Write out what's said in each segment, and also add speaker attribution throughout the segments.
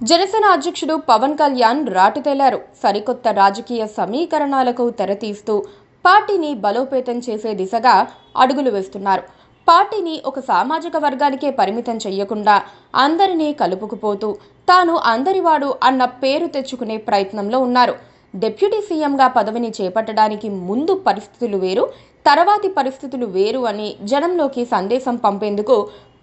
Speaker 1: జనసేన అధ్యక్షుడు పవన్ కళ్యాణ్ రాటుతేలారు. సరికొత్త రాజకీయ సమీకరణాలకు తెరతీస్తూ పార్టీని బలోపేతం చేసే దిశగా అడుగులు వేస్తున్నారు. పార్టీని ఒక సామాజిక వర్గానికే పరిమితం చేయకుండా అందరినీ కలుపుకుపోతూ తాను అందరివాడు అన్న పేరు తెచ్చుకునే ప్రయత్నంలో ఉన్నారు. డిప్యూటీ సీఎంగా పదవిని చేపట్టడానికి ముందు పరిస్థితులు వేరు, తర్వాతి పరిస్థితులు వేరు అని జనంలోకి సందేశం పంపేందుకు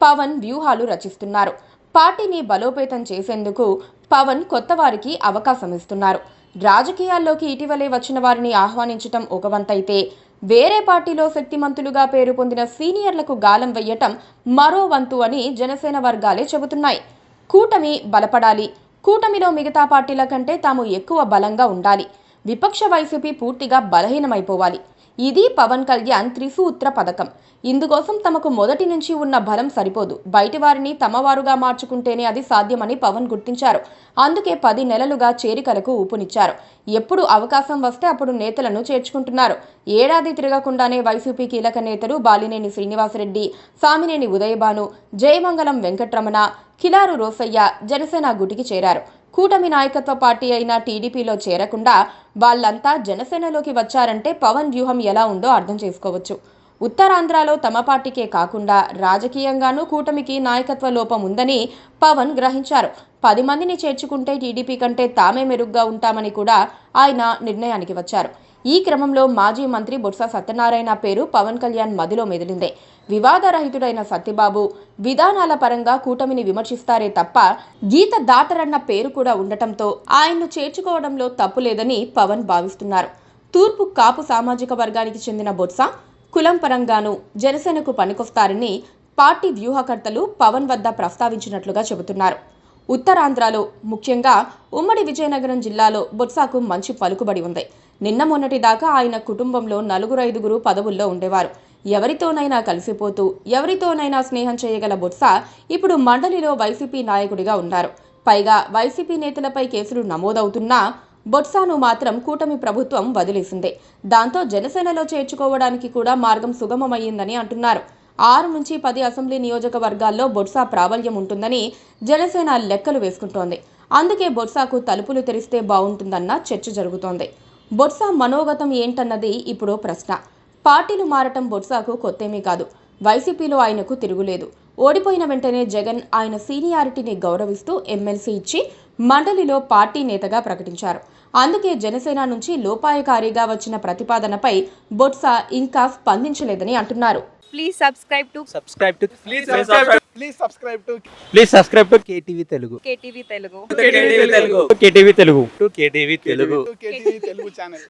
Speaker 1: పవన్ వ్యూహాలు రచిస్తున్నారు. పార్టీని బలోపేతం చేసేందుకు పవన్ కొత్త వారికి అవకాశం ఇస్తున్నారు. రాజకీయాల్లోకి ఇటీవలే వచ్చిన వారిని ఆహ్వానించటం ఒక వంతైతే, వేరే పార్టీలో శక్తిమంతులుగా పేరు పొందిన సీనియర్లకు గాలం వెయ్యటం మరో వంతు అని జనసేన వర్గాలే చెబుతున్నాయి. కూటమి బలపడాలి, కూటమిలో మిగతా పార్టీల కంటే తాము ఎక్కువ బలంగా ఉండాలి, విపక్ష వైసీపీ పూర్తిగా బలహీనమైపోవాలి. ఇది పవన్ కళ్యాణ్ త్రిసూత్ర పథకం. ఇందుకోసం తమకు మొదటి నుంచి ఉన్న బలం సరిపోదు, బయటి వారిని తమవారుగా మార్చుకుంటేనే అది సాధ్యమని పవన్ గుర్తించారు. అందుకే 10 నెలలుగా చేరికలకు ఊపునిచ్చారు. ఎప్పుడు అవకాశం వస్తే అప్పుడు నేతలను చేర్చుకుంటున్నారు. ఏడాది తిరగకుండానే వైసీపీ కీలక నేతలు బాలినేని శ్రీనివాసరెడ్డి, సామినేని ఉదయభాను, జయమంగళం వెంకట్రమణ, కిలారు రోసయ్య జనసేన గుటికి చేరారు. కూటమి నాయకత్వ పార్టీ అయిన టీడీపీలో చేరకుండా వాళ్ళంతా జనసేనలోకి వచ్చారంటే పవన్ వ్యూహం ఎలా ఉందో అర్థం చేసుకోవచ్చు. ఉత్తరాంధ్రలో తమ పార్టీకే కాకుండా రాజకీయంగానూ కూటమికి నాయకత్వ లోపం ఉందని పవన్ గ్రహించారు. 10 మందిని చేర్చుకుంటే టీడీపీ కంటే తామే మెరుగ్గా ఉంటామని కూడా ఆయన నిర్ణయానికి వచ్చారు. ఈ క్రమంలో మాజీ మంత్రి బొత్స సత్యనారాయణ పేరు పవన్ కళ్యాణ్ మదిలో మెదిలిందే. వివాదరహితుడైన సత్యబాబు విధానాల పరంగా కూటమిని విమర్శిస్తారే తప్ప గీత దాటరన్న పేరు కూడా ఉండటంతో ఆయన్ను చేర్చుకోవడంలో తప్పు లేదని పవన్ భావిస్తున్నారు. తూర్పు కాపు సామాజిక వర్గానికి చెందిన బొత్స కులం పరంగానూ జనసేనకు పనికొస్తారని పార్టీ వ్యూహకర్తలు పవన్ వద్ద ప్రస్తావించినట్లుగా చెబుతున్నారు. ఉత్తరాంధ్రలో ముఖ్యంగా ఉమ్మడి విజయనగరం జిల్లాలో బొత్సకు మంచి పలుకుబడి ఉంది. నిన్న మొన్నటి దాకా ఆయన కుటుంబంలో 4-5 పదవుల్లో ఉండేవారు. ఎవరితోనైనా కలిసిపోతూ ఎవరితోనైనా స్నేహం చేయగల బొత్స ఇప్పుడు మండలిలో వైసీపీ నాయకుడిగా ఉన్నారు. పైగా వైసీపీ నేతలపై కేసులు నమోదవుతున్నా బొత్సను మాత్రం కూటమి ప్రభుత్వం వదిలేసిందే. దాంతో జనసేనలో చేర్చుకోవడానికి కూడా మార్గం సుగమమయ్యిందని అంటున్నారు. 6 నుంచి 10 అసెంబ్లీ నియోజకవర్గాల్లో బొత్స ప్రాబల్యం ఉంటుందని జనసేన లెక్కలు వేసుకుంటోంది. అందుకే బొత్సకు తలుపులు తెరిస్తే బాగుంటుందన్న చర్చ జరుగుతోంది. బొత్స మనోగతం ఏంటన్నది ఇప్పుడు ప్రశ్న. పార్టీలు మారటం బొత్సకు కొత్తేమీ కాదు. వైసీపీలో ఆయనకు తిరుగులేదు. ఓడిపోయిన వెంటనే జగన్ ఆయన సీనియారిటీని గౌరవిస్తూ ఎమ్మెల్సీ ఇచ్చి మండలిలో పార్టీ నేతగా ప్రకటించారు. అందుకే జనసేన నుంచి లోపాయకారిగా వచ్చిన ప్రతిపాదనపై బొత్స ఇంకా స్పందించలేదని అంటున్నారు.
Speaker 2: Please subscribe to
Speaker 3: KTV Telugu.
Speaker 2: KTV Telugu.
Speaker 3: KTV Telugu.
Speaker 4: KTV Telugu channel.